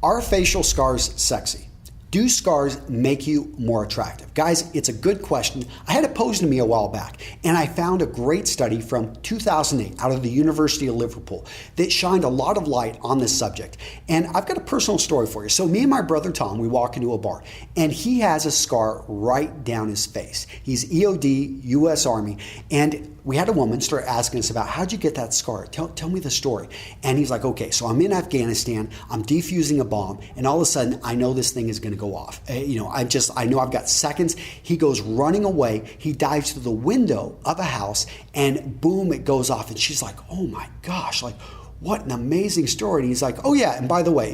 Are facial scars sexy? Do scars make you more attractive? Guys, it's a good question. I had it posed to me a while back, and I found a great study from 2008 out of the University of Liverpool that shined a lot of light on this subject. And I've got a personal story for you. So me and my brother Tom, we walk into a bar, and he has a scar right down his face. He's EOD, U.S. Army, and we had a woman start asking us about, how'd you get that scar? Tell me the story. And he's like, okay, so I'm in Afghanistan, I'm defusing a bomb, and all of a sudden I know this thing is gonna go off. I know I've got seconds. He goes running away, he dives through the window of a house, and boom, it goes off. And she's like, oh my gosh, like, what an amazing story. And he's like, oh yeah, and by the way,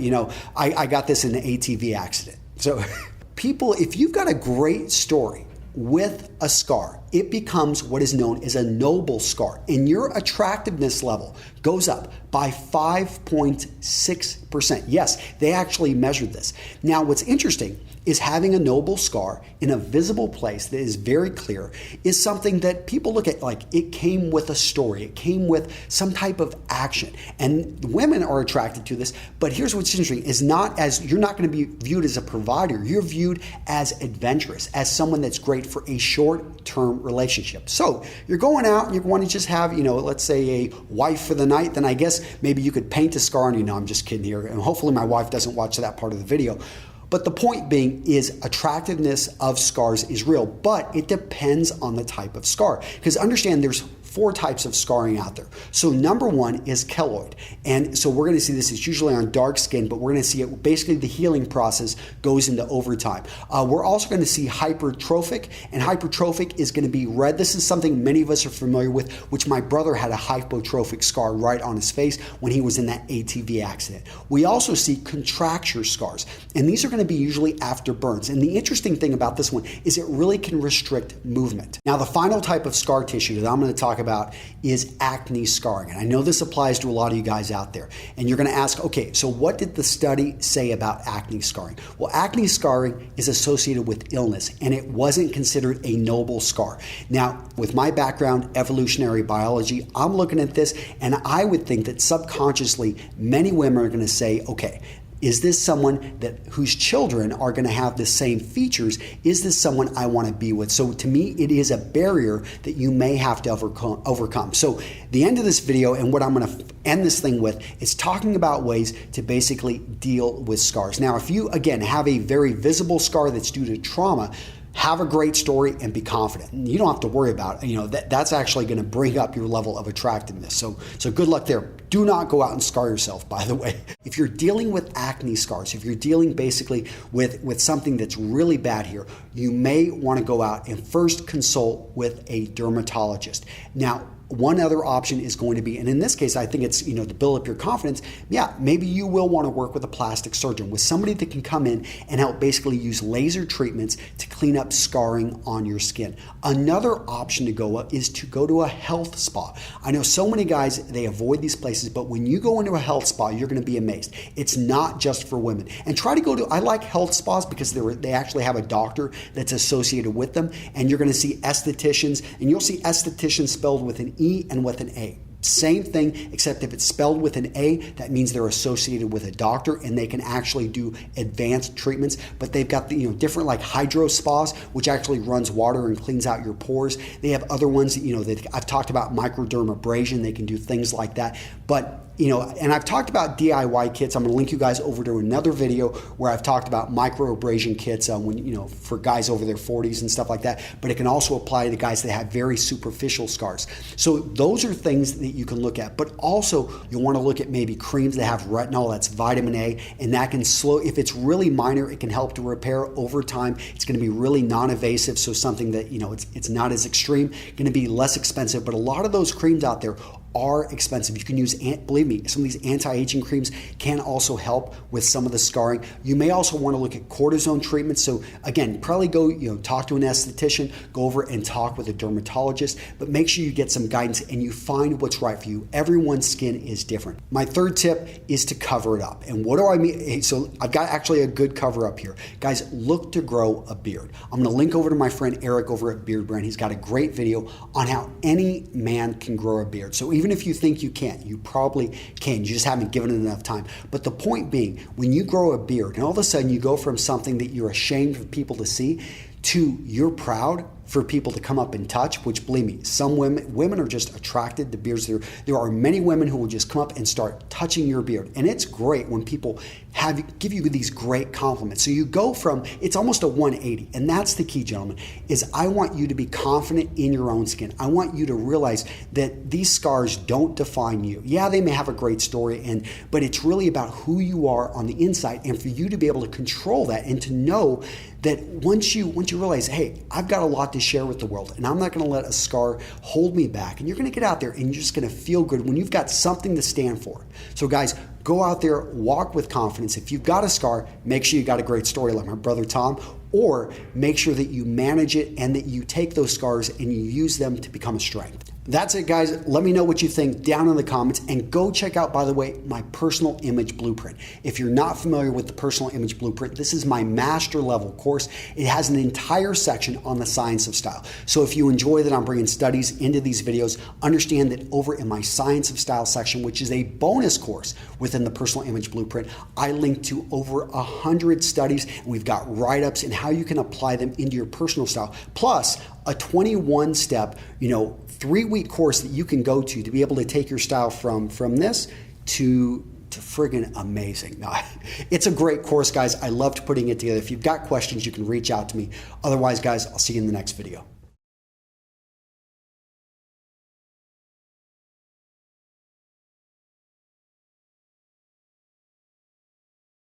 I got this in an ATV accident. So people, if you've got a great story with a scar, it becomes what is known as a noble scar, and your attractiveness level goes up by 5.6%. Yes, they actually measured this. Now, what's interesting is having a noble scar in a visible place that is very clear is something that people look at like it came with a story, it came with some type of action, and women are attracted to this. But here's what's interesting is you're not going to be viewed as a provider, you're viewed as adventurous, as someone that's great for a short-term relationship. So you're going out and you want to just have, let's say a wife for the night, then I guess maybe you could paint a scar on you. No, I'm just kidding here, and hopefully my wife doesn't watch that part of the video. But the point being is attractiveness of scars is real, but it depends on the type of scar. Because understand there's 4 types of scarring out there. So number 1 is keloid. And so we're gonna see this, it's usually on dark skin, but we're gonna see it, basically the healing process goes into overtime. We're also gonna see hypertrophic, and hypertrophic is gonna be red. This is something many of us are familiar with, which my brother had a hypertrophic scar right on his face when he was in that ATV accident. We also see contracture scars, and these are gonna be usually after burns. And the interesting thing about this one is it really can restrict movement. Now, the final type of scar tissue that I'm gonna talk about is acne scarring. And I know this applies to a lot of you guys out there. And you're gonna ask, okay, so what did the study say about acne scarring? Well, acne scarring is associated with illness, and it wasn't considered a noble scar. Now, with my background, evolutionary biology, I'm looking at this, and I would think that subconsciously, many women are gonna say, okay, is this someone whose children are going to have the same features? Is this someone I want to be with? So to me, it is a barrier that you may have to overcome. So the end of this video, and what I'm going to end this thing with, is talking about ways to basically deal with scars. Now, if you, again, have a very visible scar that's due to trauma, have a great story and be confident. You don't have to worry about it. That's actually going to bring up your level of attractiveness. So good luck there. Do not go out and scar yourself, by the way. If you're dealing with acne scars, if you're dealing basically with something that's really bad here, you may want to go out and first consult with a dermatologist. Now, one other option is going to be, and in this case, I think it's, to build up your confidence, yeah, maybe you will want to work with a plastic surgeon, with somebody that can come in and help basically use laser treatments to clean up scarring on your skin. Another option to go is to go to a health spa. I know so many guys, they avoid these places, but when you go into a health spa, you're going to be amazed. It's not just for women. And try to go to, I like health spas because they actually have a doctor that's associated with them, and you're going to see estheticians, and you'll see estheticians spelled with an E and with an A. Same thing, except if it's spelled with an A, that means they're associated with a doctor and they can actually do advanced treatments. But they've got the different like hydro spas, which actually runs water and cleans out your pores. They have other ones that I've talked about, microdermabrasion. They can do things like that. But and I've talked about DIY kits. I'm going to link you guys over to another video where I've talked about microabrasion kits for guys over their 40s and stuff like that. But it can also apply to guys that have very superficial scars. So those are things that you can look at. But also you want to look at maybe creams that have retinol, that's vitamin A, and that can if it's really minor, it can help to repair over time. It's going to be really non-invasive, so something that it's not as extreme, going to be less expensive. But a lot of those creams out there are expensive. You can use, believe me, some of these anti-aging creams can also help with some of the scarring. You may also want to look at cortisone treatments. So again, probably go, talk to an esthetician, go over and talk with a dermatologist, but make sure you get some guidance and you find what's right for you. Everyone's skin is different. My third tip is to cover it up. And what do I mean? So I've got actually a good cover up here. Guys, look to grow a beard. I'm going to link over to my friend Eric over at Beard Brand. He's got a great video on how any man can grow a beard. So Even if you think you can't, you probably can. You just haven't given it enough time. But the point being, when you grow a beard and all of a sudden you go from something that you're ashamed for people to see to you're proud for people to come up and touch, which believe me, some women are just attracted to beards. There are many women who will just come up and start touching your beard. And it's great when people give you these great compliments. So you go from, it's almost a 180. And that's the key, gentlemen, is I want you to be confident in your own skin. I want you to realize that these scars don't define you. Yeah, they may have a great story, but it's really about who you are on the inside, and for you to be able to control that and to know that once you realize, hey, I've got a lot to share with the world, and I'm not going to let a scar hold me back. And you're going to get out there and you're just going to feel good when you've got something to stand for. So guys, go out there, walk with confidence. If you've got a scar, make sure you got a great story like my brother Tom, or make sure that you manage it and that you take those scars and you use them to become a strength. That's it, guys. Let me know what you think down in the comments, and go check out, by the way, my personal image blueprint. If you're not familiar with the personal image blueprint, this is my master level course. It has an entire section on the science of style. So if you enjoy that I'm bringing studies into these videos, understand that over in my science of style section, which is a bonus course within the personal image blueprint, I link to over 100 studies, and we've got write-ups and how you can apply them into your personal style, plus a 21-step, 3-week course that you can go to be able to take your style from this to friggin' amazing. No, it's a great course, guys. I loved putting it together. If you've got questions, you can reach out to me. Otherwise, guys, I'll see you in the next video.